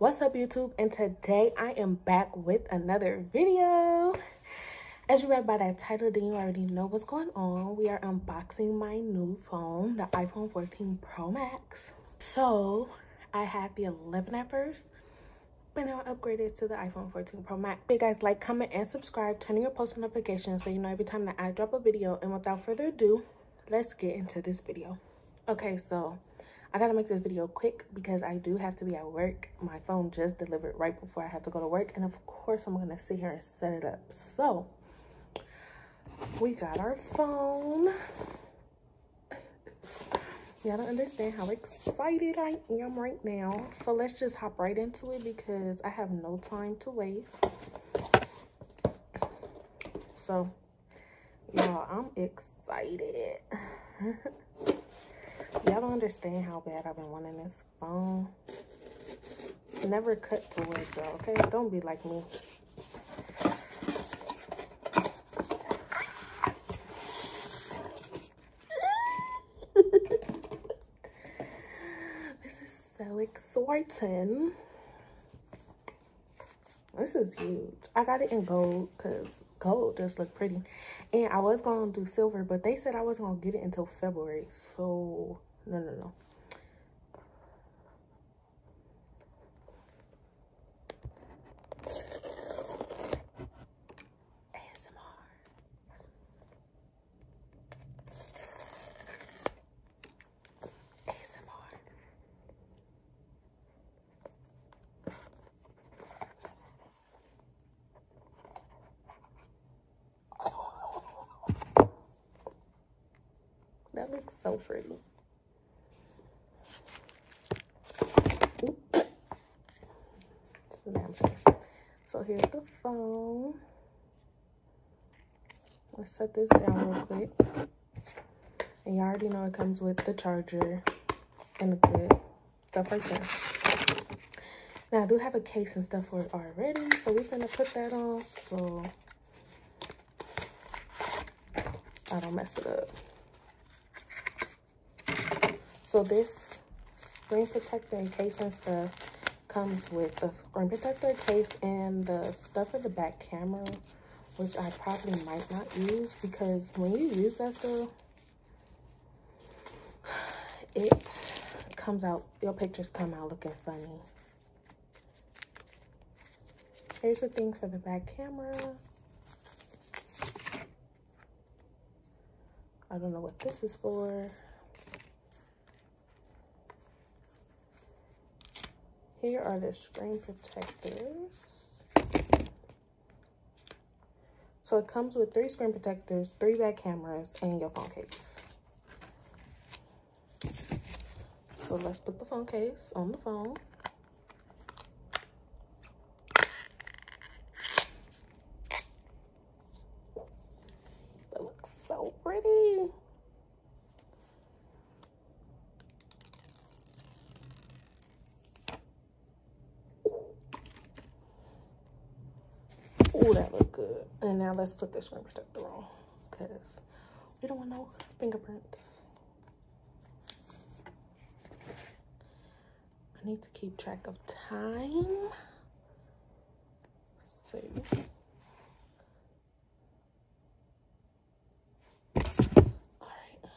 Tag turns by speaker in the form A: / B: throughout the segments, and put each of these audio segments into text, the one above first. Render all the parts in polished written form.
A: What's up, YouTube? And today I am back with another video. As you read by that title, then you already know what's going on. We are unboxing my new phone, the iPhone 14 Pro Max. So I had the 11 at first, but now I upgraded to the iPhone 14 Pro Max. Hey guys, like, comment, and subscribe. Turn on your post notifications so you know every time that I drop a video. And without further ado, let's get into this video. Okay, so I gotta make this video quick because I do have to be at work. My phone just delivered right before I have to go to work, and of course I'm gonna sit here and set it up. So we got our phone. Y'all don't understand how excited I am right now. So let's just hop right into it because I have no time to waste. So y'all, I'm excited. Y'all don't understand how bad I've been wanting this phone. Never cut to work, y'all, okay? Don't be like me. This is so exciting. This is huge. I got it in gold because gold just look pretty. And I was going to do silver, but they said I wasn't going to get it until February. So, no. That looks so pretty. So here's the phone. Let's set this down real quick. And you already know it comes with the charger and the good stuff right there. Now I do have a case and stuff for it already, so we're gonna put that on so I don't mess it up. So this screen protector and case and stuff comes with the screen protector, case, and the stuff for the back camera, which I probably might not use because when you use that stuff, it comes out, your pictures come out looking funny. Here's the things for the back camera. I don't know what this is for. Here are the screen protectors. So it comes with 3 screen protectors, 3 back cameras, and your phone case. So let's put the phone case on the phone. That looks so pretty. Oh, that look good. And now let's put this screen protector on because we don't want no fingerprints. I need to keep track of time. Let's see. All right.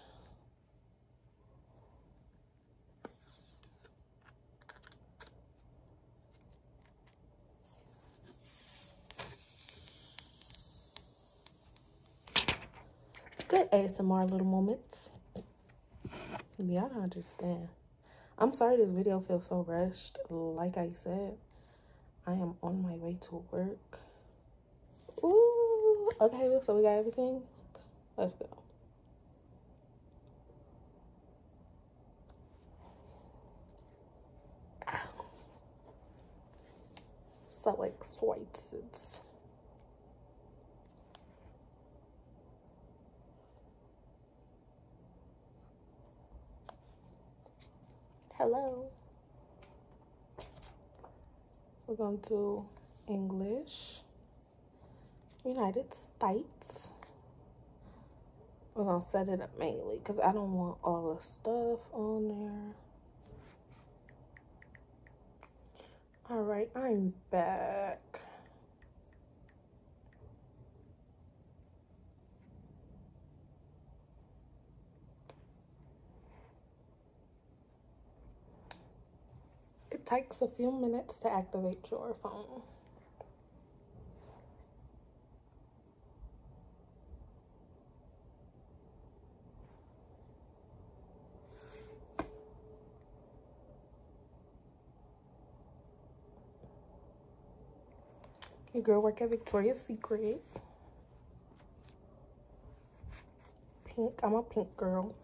A: Good ASMR little moments. Y'all don't understand. I'm sorry this video feels so rushed. Like I said, I am on my way to work. Ooh, okay, so we got everything. Let's go. So excited. Hello. We're going to do English, United States. We're gonna set it up manually because I don't want all the stuff on there. All right, I'm back. It takes a few minutes to activate your phone. Your girl work at Victoria's Secret. Pink, I'm a pink girl.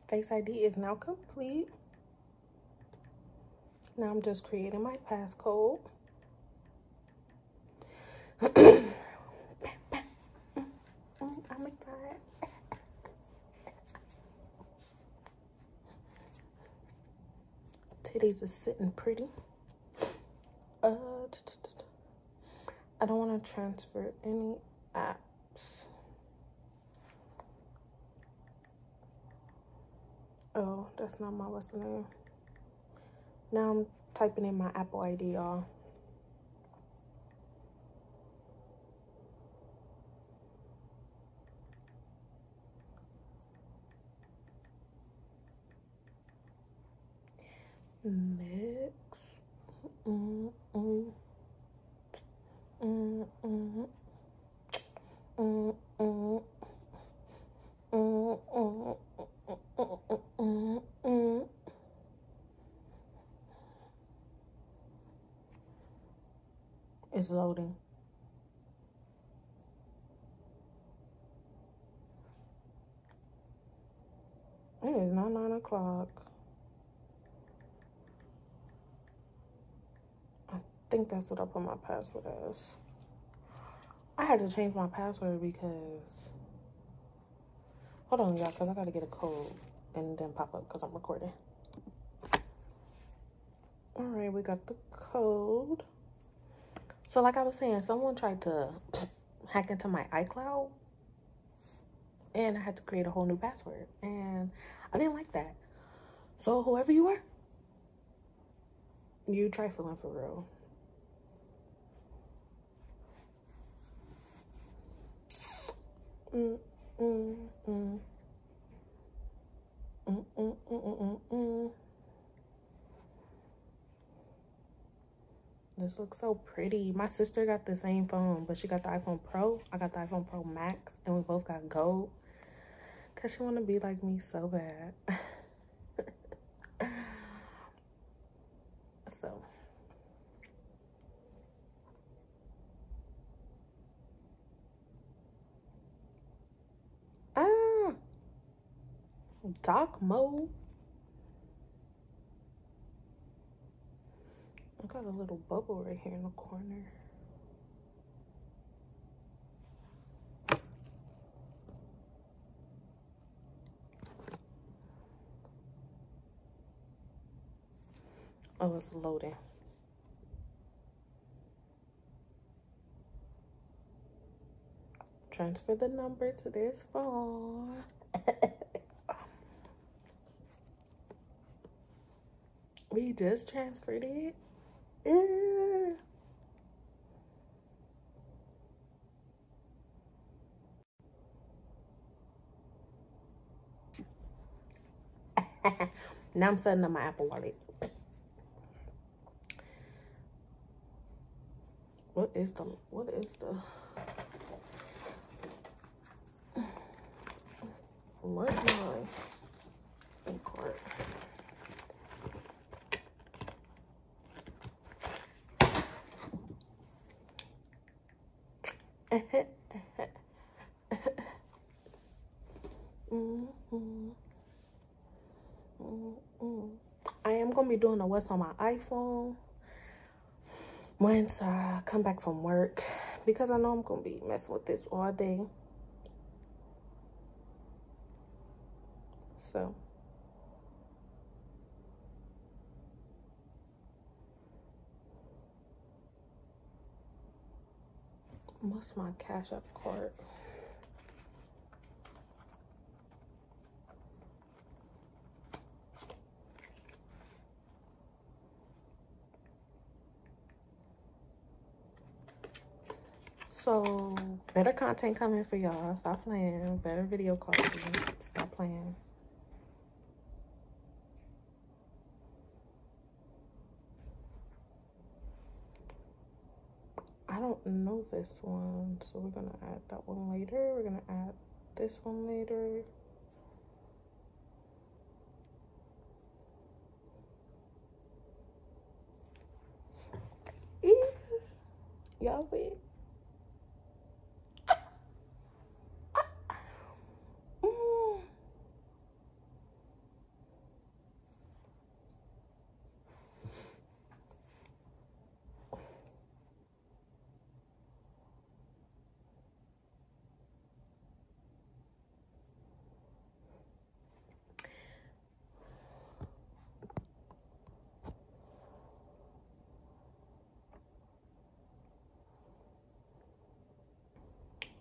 A: Face ID is now complete. Now I'm just creating my passcode. I'm excited. Titties is sitting pretty. I don't want to transfer any apps. Oh, that's not my what's the name. Now I'm typing in my Apple ID, y'all. Next. It's loading. It is not 9 o'clock. I think that's what I put my password as. I had to change my password because... Hold on, y'all, because I got to get a code and then pop up because I'm recording. All right, we got the code. So like I was saying, someone tried to hack into my iCloud and I had to create a whole new password and I didn't like that. So whoever you are, you trifling for real. This looks so pretty. My sister got the same phone, but she got the iPhone Pro. I got the iPhone Pro Max, and we both got gold. Because she want to be like me so bad. So. Dark mode. I got a little bubble right here in the corner. Oh, it's loading. Transfer the number to this phone. We just transferred it. Now I'm setting up my Apple Wallet. What is the where's my card? I am gonna be doing a what's on my iPhone once I come back from work, because I know I'm gonna be messing with this all day. So what's my Cash App card? So better content coming for y'all. Stop playing. Better video quality. Stop playing. I don't know this one, so we're gonna add that one later. We're gonna add this one later. Y'all see it?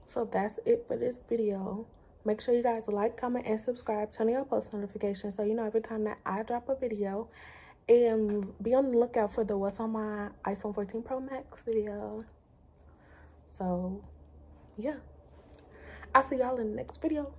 A: So that's it for this video. Make sure you guys like, comment, and subscribe. Turn on your post notifications so you know every time that I drop a video. And be on the lookout for the what's on my iPhone 14 Pro Max video. So, yeah. I'll see y'all in the next video.